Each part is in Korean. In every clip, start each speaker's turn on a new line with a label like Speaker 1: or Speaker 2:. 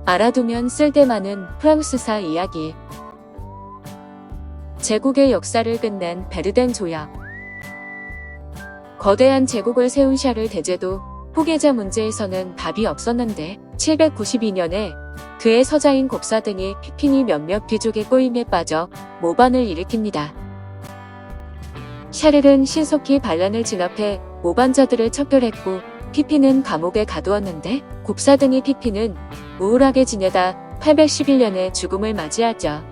Speaker 1: 알아두면 쓸데많은 프랑스사 이야기. 제국의 역사를 끝낸 베르덴 조약. 거대한 제국을 세운 샤를 대제도 후계자 문제에서는 답이 없었는데 792년에 그의 서자인 곡사 등이 피핀이 몇몇 귀족의 꼬임에 빠져 모반을 일으킵니다. 샤를은 신속히 반란을 진압해 모반자들을 척결했고 피핀은 감옥에 가두었는데 곡사 등이 피핀은 우울하게 지내다 811년에 죽음을 맞이하죠.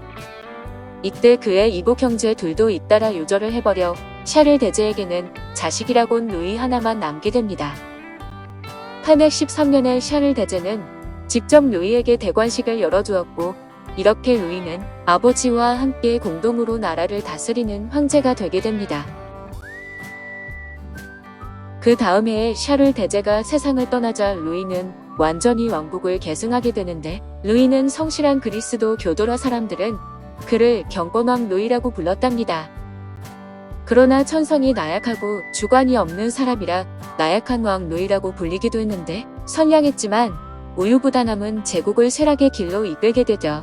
Speaker 1: 이때 그의 이복 형제 둘도 잇따라 요절을 해버려 샤를 대제에게는 자식이라곤 루이 하나만 남게 됩니다. 813년에 샤를 대제는 직접 루이에게 대관식을 열어주었고 이렇게 루이는 아버지와 함께 공동으로 나라를 다스리는 황제가 되게 됩니다. 그 다음 해에 샤를 대제가 세상을 떠나자 루이는 완전히 왕국을 계승하게 되는데 루이는 성실한 그리스도 교도라 사람들은 그를 경건왕 루이라고 불렀답니다. 그러나 천성이 나약하고 주관이 없는 사람이라 나약한 왕 루이라고 불리기도 했는데 선량했지만 우유부단함은 제국을 쇠락의 길로 이끌게 되죠.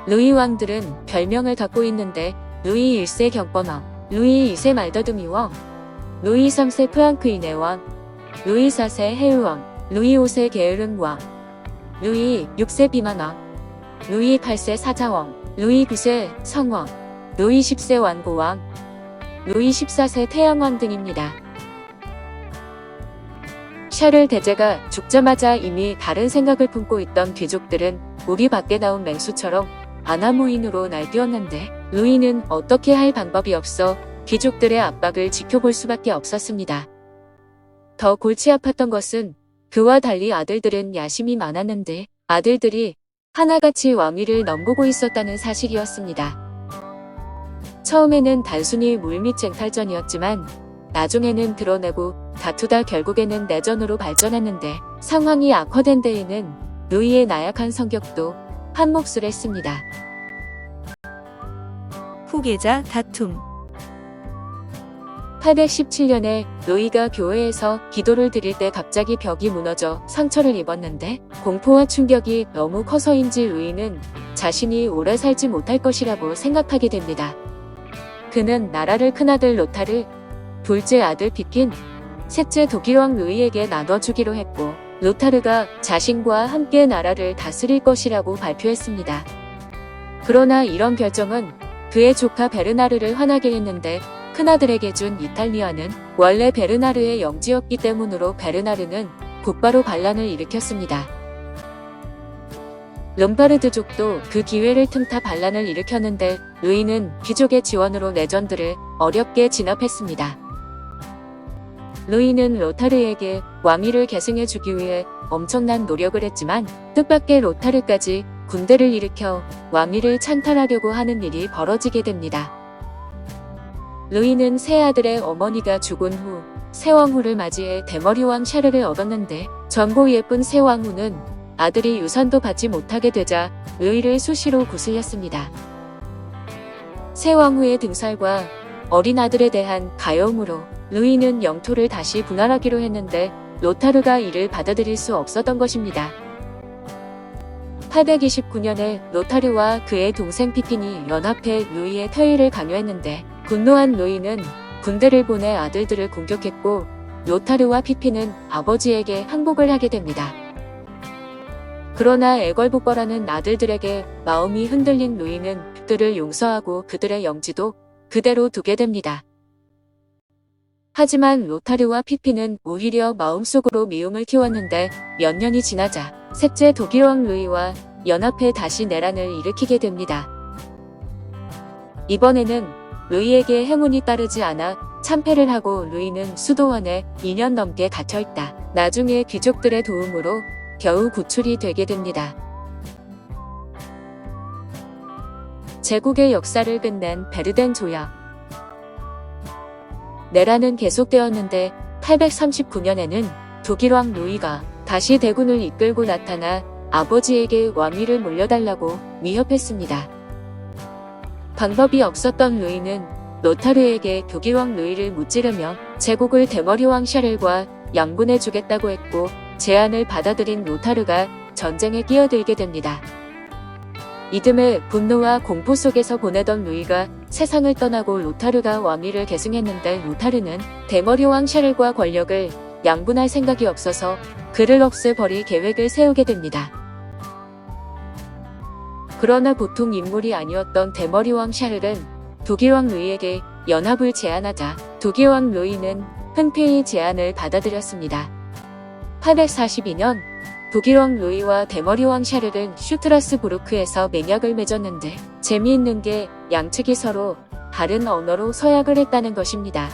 Speaker 1: 루이 왕들은 별명을 갖고 있는데 루이 1세 경건왕, 루이 2세 말더드미 왕, 루이 3세 프랑크인의 왕, 루이 4세 해유왕, 루이 5세 게으른 왕, 루이 6세 비만왕, 루이 8세 사자왕, 루이 9세 성왕, 루이 10세 완고왕, 루이 14세 태양왕 등입니다. 샤를 대제가 죽자마자 이미 다른 생각을 품고 있던 귀족들은 우리 밖에 나온 맹수처럼 아나무인으로 날뛰었는데 루이는 어떻게 할 방법이 없어 귀족들의 압박을 지켜볼 수밖에 없었습니다. 더 골치 아팠던 것은 그와 달리 아들들은 야심이 많았는데 아들들이 하나같이 왕위를 넘보고 있었다는 사실이었습니다. 처음에는 단순히 물밑 쟁탈전이었지만 나중에는 드러내고 다투다 결국에는 내전으로 발전했는데 상황이 악화된 데에는 루이의 나약한 성격도 한몫을 했습니다.
Speaker 2: 후계자 다툼.
Speaker 1: 817년에 루이가 교회에서 기도를 드릴 때 갑자기 벽이 무너져 상처를 입었는데 공포와 충격이 너무 커서인지 루이는 자신이 오래 살지 못할 것이라고 생각하게 됩니다. 그는 나라를 큰아들 로타르, 둘째 아들 피핀, 셋째 독일왕 루이에게 나눠주기로 했고 로타르가 자신과 함께 나라를 다스릴 것이라고 발표했습니다. 그러나 이런 결정은 그의 조카 베르나르를 화나게 했는데 큰아들에게 준 이탈리아는 원래 베르나르의 영지였기 때문으로 베르나르는 곧바로 반란을 일으켰습니다. 롬바르드족도 그 기회를 틈타 반란을 일으켰는데 루이는 귀족의 지원으로 레전드를 어렵게 진압했습니다. 루이는 로타르에게 왕위를 계승해주기 위해 엄청난 노력을 했지만 뜻밖의 로타르까지 군대를 일으켜 왕위를 찬탈하려고 하는 일이 벌어지게 됩니다. 루이는 새 아들의 어머니가 죽은 후 새왕후를 맞이해 대머리왕 샤르를 얻었는데 젊고 예쁜 새왕후는 아들이 유산도 받지 못하게 되자 루이를 수시로 구슬렸습니다. 새왕후의 등살과 어린 아들에 대한 가여움으로 루이는 영토를 다시 분할하기로 했는데 로타르가 이를 받아들일 수 없었던 것입니다. 829년에 로타르와 그의 동생 피핀이 연합해 루이의 퇴위를 강요했는데 분노한 루이는 군대를 보내 아들들을 공격했고 로타르와 피핀은 아버지에게 항복을 하게 됩니다. 그러나 애걸복걸하는 아들들에게 마음이 흔들린 루이는 그들을 용서하고 그들의 영지도 그대로 두게 됩니다. 하지만 로타르와 피핀은 오히려 마음속으로 미움을 키웠는데 몇 년이 지나자 셋째 독일왕 루이와 연합해 다시 내란을 일으키게 됩니다. 이번에는 루이에게 행운이 따르지 않아 참패를 하고 루이는 수도원에 2년 넘게 갇혀있다. 나중에 귀족들의 도움으로 겨우 구출이 되게 됩니다. 제국의 역사를 끝낸 베르덴 조약. 내란은 계속되었는데 839년에는 독일왕 루이가 다시 대군을 이끌고 나타나 아버지에게 왕위를 물려달라고 위협했습니다. 방법이 없었던 루이는 로타르에게 독일왕 루이를 무찌르며 제국을 대머리왕 샤를과 양분해주겠다고 했고 제안을 받아들인 로타르가 전쟁에 끼어들게 됩니다. 이듬해 분노와 공포 속에서 보내던 루이가 세상을 떠나고 로타르가 왕위를 계승했는데 로타르는 대머리 왕 샤를과 권력을 양분할 생각이 없어서 그를 없애버릴 계획을 세우게 됩니다. 그러나 보통 인물이 아니었던 대머리 왕 샤를은 독일 왕 루이에게 연합을 제안하자 독일 왕 루이는 흔쾌히 제안을 받아들였습니다. 842년 독일 왕 루이와 대머리 왕 샤를은 슈트라스부르크에서 맹약을 맺었는데 재미있는 게 양측이 서로 다른 언어로 서약을 했다는 것입니다.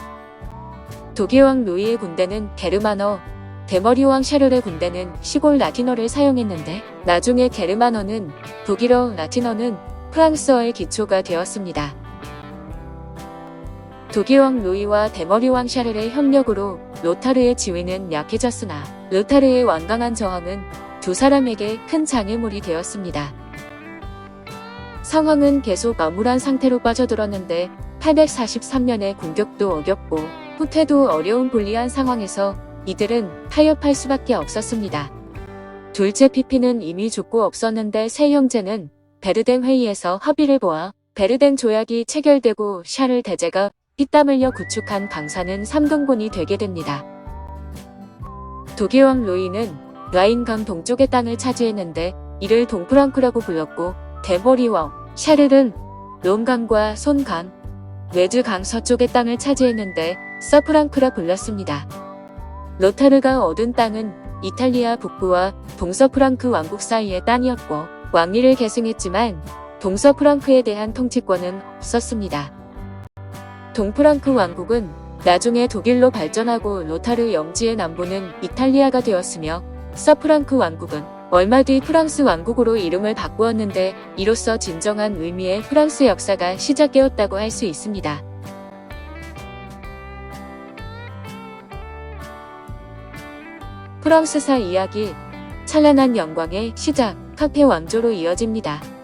Speaker 1: 독일 왕 루이의 군대는 게르만어, 대머리 왕 샤를의 군대는 시골 라틴어를 사용했는데 나중에 게르만어는 독일어, 라틴어는 프랑스어의 기초가 되었습니다. 독일 왕 루이와 대머리 왕 샤를의 협력으로 로타르의 지위는 약해졌으나 로타르의 완강한 저항은 두 사람에게 큰 장애물이 되었습니다. 상황은 계속 암울한 상태로 빠져들었는데 843년에 공격도 어렵고 후퇴도 어려운 불리한 상황에서 이들은 타협할 수밖에 없었습니다. 둘째 피피는 이미 죽고 없었는데 세 형제는 베르덴 회의에서 합의를 보아 베르덴 조약이 체결되고 샤를 대제가 피땀 흘려 구축한 강사는 3등분이 되게 됩니다. 독일 왕 루이는 라인강 동쪽의 땅을 차지했는데 이를 동프랑크라고 불렀고 대머리 왕 샤를은 롬강과 손강, 웨즈강 서쪽의 땅을 차지했는데 서프랑크라 불렀습니다. 로타르가 얻은 땅은 이탈리아 북부와 동서프랑크 왕국 사이의 땅이었고 왕위를 계승했지만 동서프랑크에 대한 통치권은 없었습니다. 동프랑크 왕국은 나중에 독일로 발전하고 로타르 영지의 남부는 이탈리아가 되었으며 서프랑크 왕국은 얼마 뒤 프랑스 왕국으로 이름을 바꾸었는데 이로써 진정한 의미의 프랑스 역사가 시작되었다고 할 수 있습니다. 프랑스사 이야기 찬란한 영광의 시작 카페 왕조로 이어집니다.